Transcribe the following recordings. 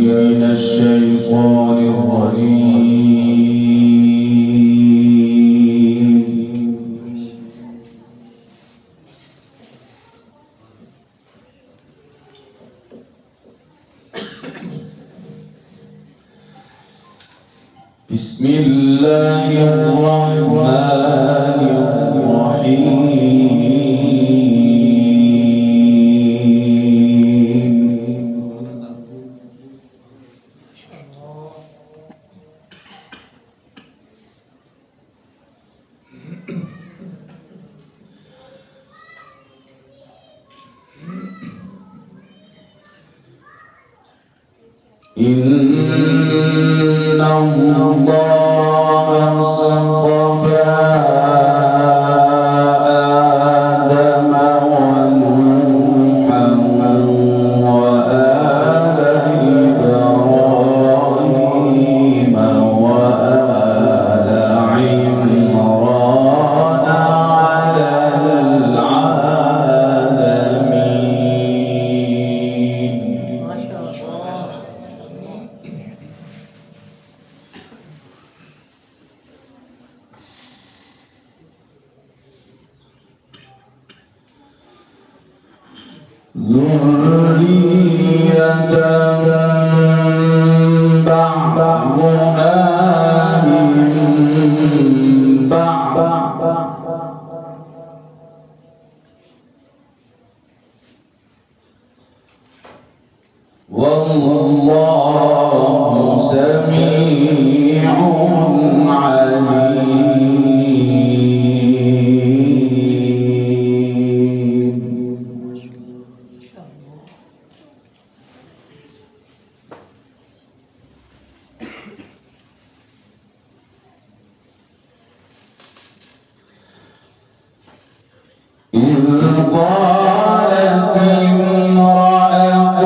من الشيطان الرجيم. بسم الله الرحمن الرحيم. إن الله اصطفى آدم ونوحا وآل إبراهيم وآل عمران على العالمين. ما شاء الله. ذرية بعضها من بعض والله سميع عليم. إذ قالت امرأة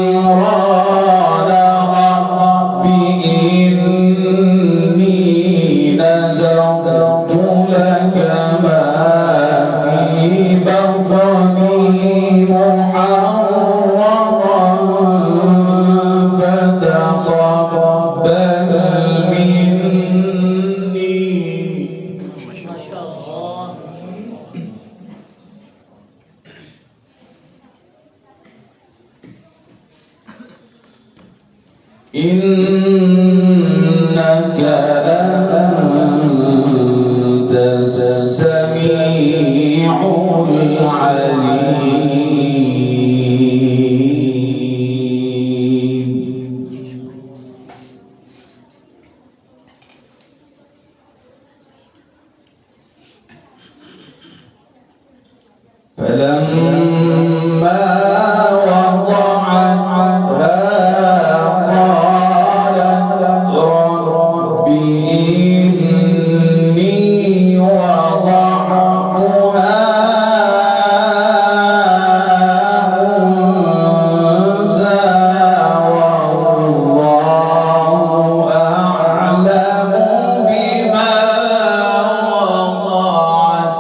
عمران رب إني نذرت لك ما في بطني محررا فتقبل مني. ما شاء الله. إنك أنت السميع العليم. فلما وضعتها قالت رب إني وضعتها أنثى والله أعلم بما وضعت.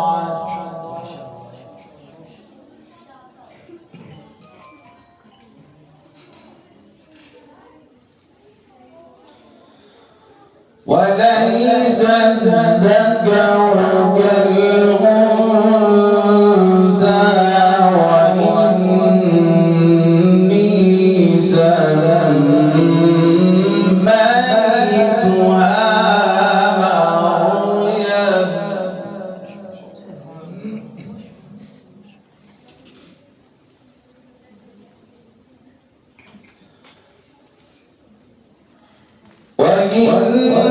وليس الذكر كالأنثى وإني سميتها مريم.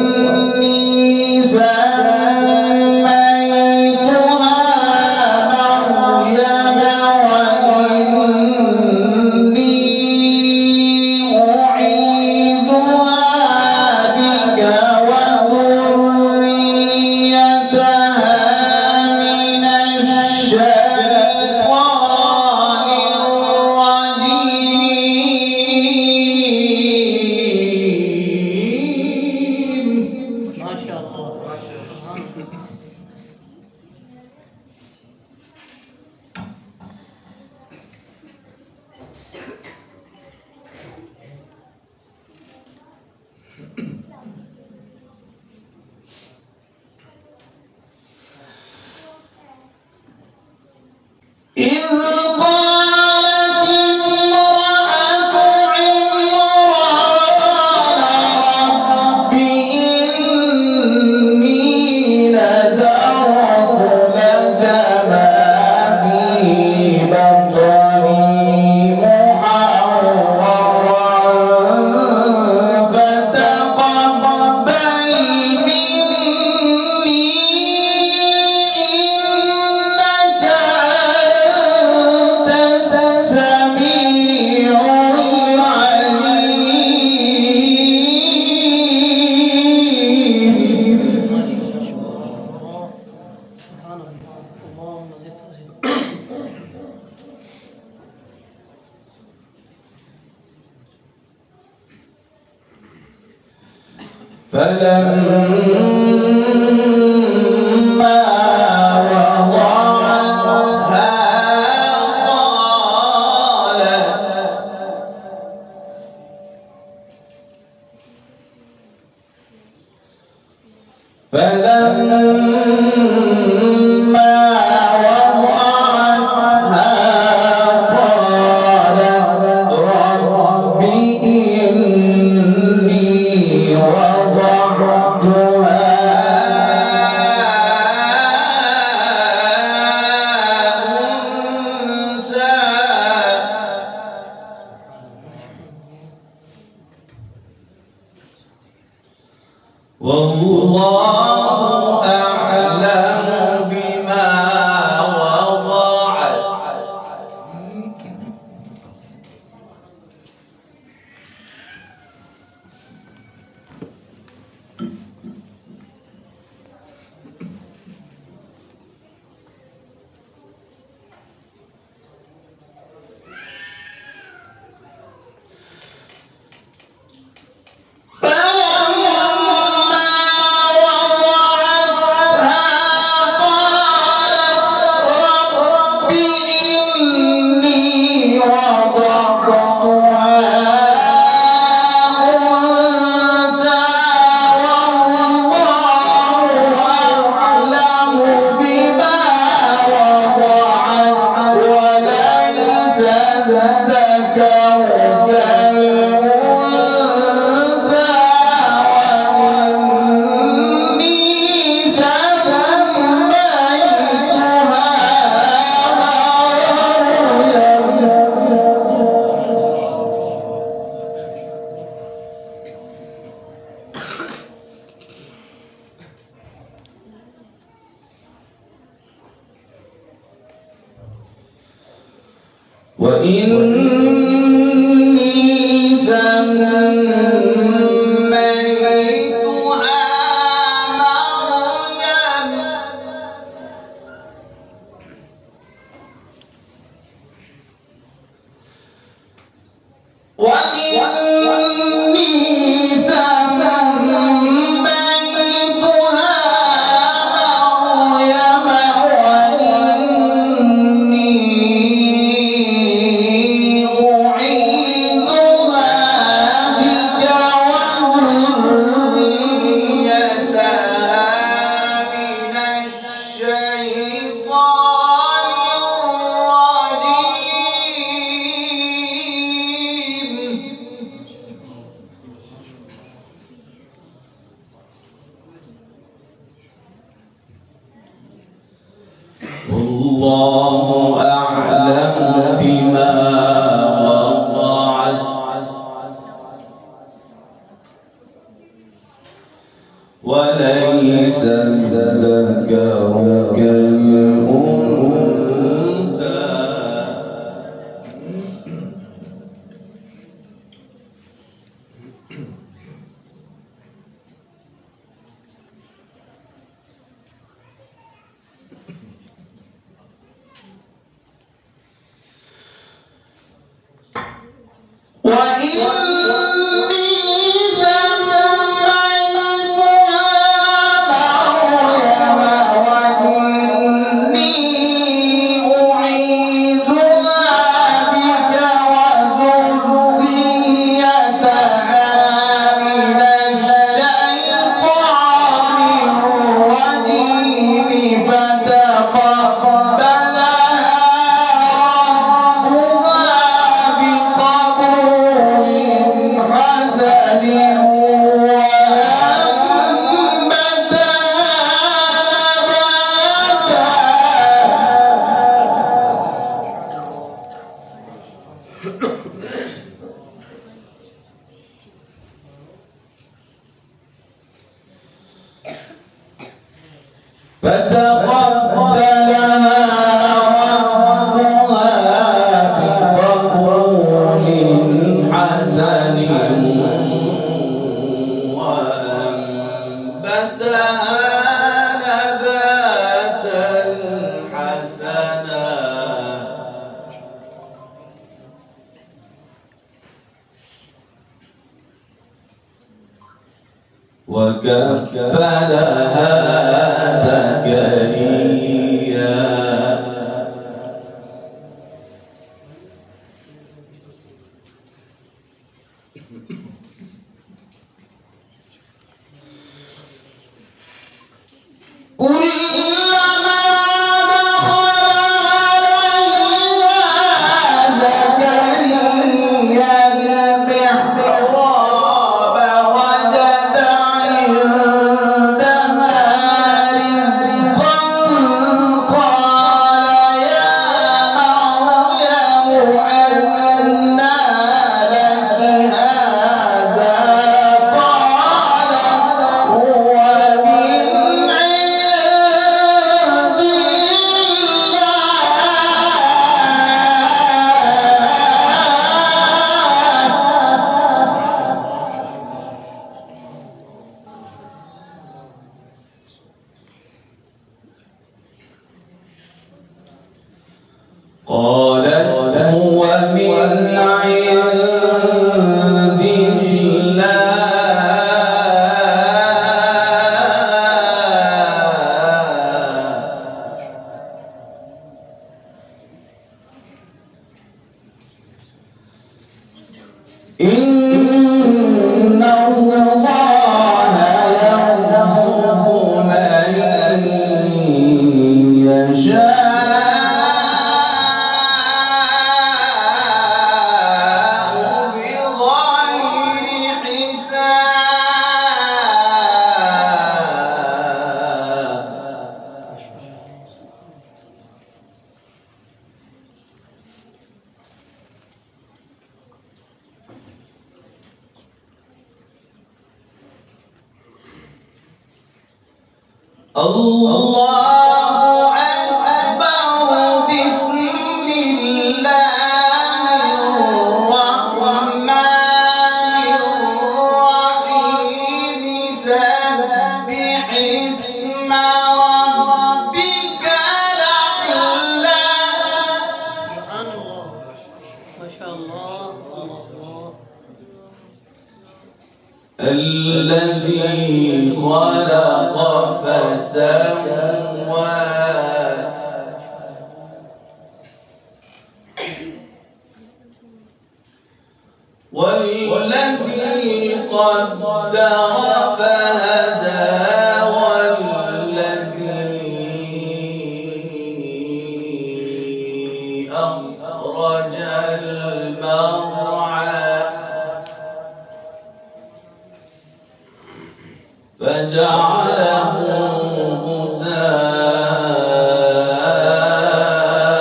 وإني سميتها مريم وإني أعيذها بك وذريتها من الشيطان الرجيم. إذ قالت امرأة عمران رب إني نذرت لك ما في بطني محررا فتقبل مني إنك أنت السميع العليم فلما وضعتها قالت رب إني وضعتها أنثى والله أعلم بما وضعت وإني سميتها مريم والله أعلم بما وضعت وليس الذكر كالأنثى وإني فتقبلها ربها بقبول حسن وأنبتها نباتا حسنا وكفلها زكريا كلما دخل عليها زكريا المحراب وجد عندها رزقا قال يا مريم أنى لك هذا قالت هو من عند قالت هو من عند إن الله يرزق من يشاء بغير حساب الله أكبر بسم الله الرحمن الرحيم سبح اسم ربك الأعلى سبحان الله ما شاء الله الله الذي خلق فسوى والذي قدر فهدى والذي أخرج المرعى فجعله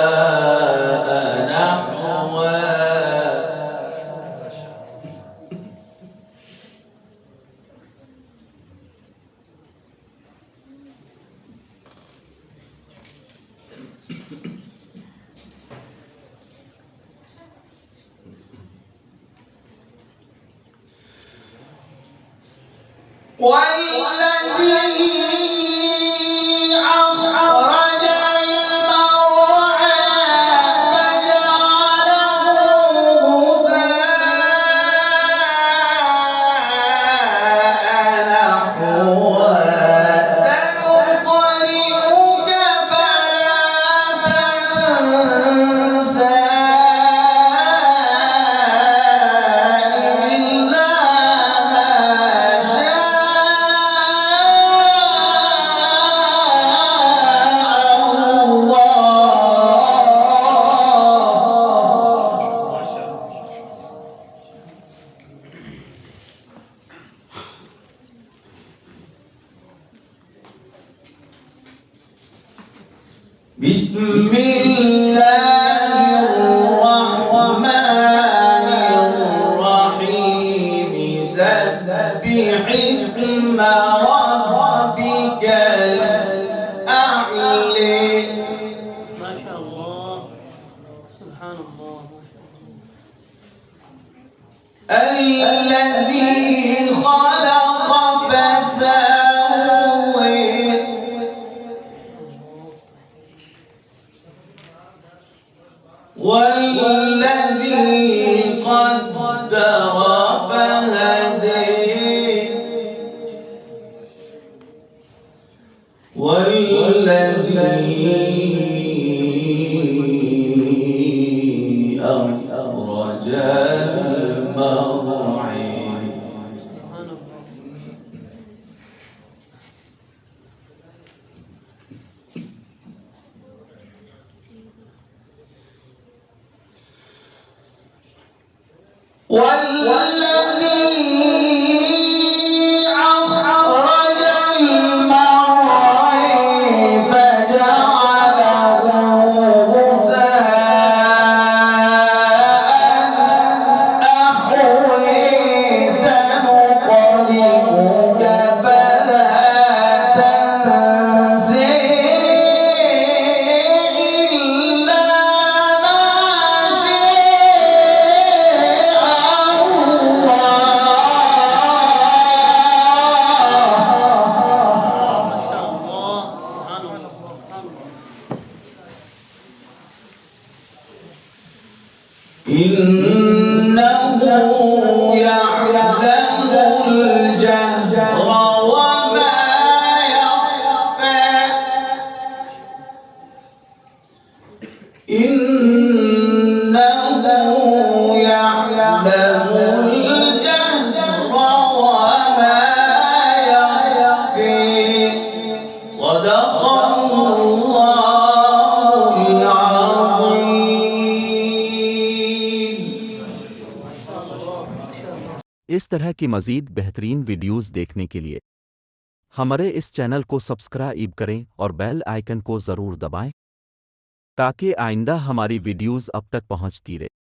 غثاء نحوا والذي أخرج المرعى فجعله غثاء نحوا سنقرئك فلا تنسى إلا ما بسم الله الرحمن الرحيم سبح اسم ربك الأعلى والذي خلق فسوى والذي قدر فهدى والذي أخرج المرعى والذي أخرج المرعى فجعله غثاء أحوي سنقرئك فلا تنسى إلا ما إنه يعلم الجهر وما يخفى إنه يعلم الجهر وما يخفى صدق الله العظيم. इस तरह की मज़ीद बेहतरीन वीडियोज़ देखने के लिए हमारे इस चैनल को सब्सक्राइब करें और बेल आइकन को ज़रूर दबाएं ताकि आइंदा हमारी वीडियोज़ अब तक पहुंचती रहे।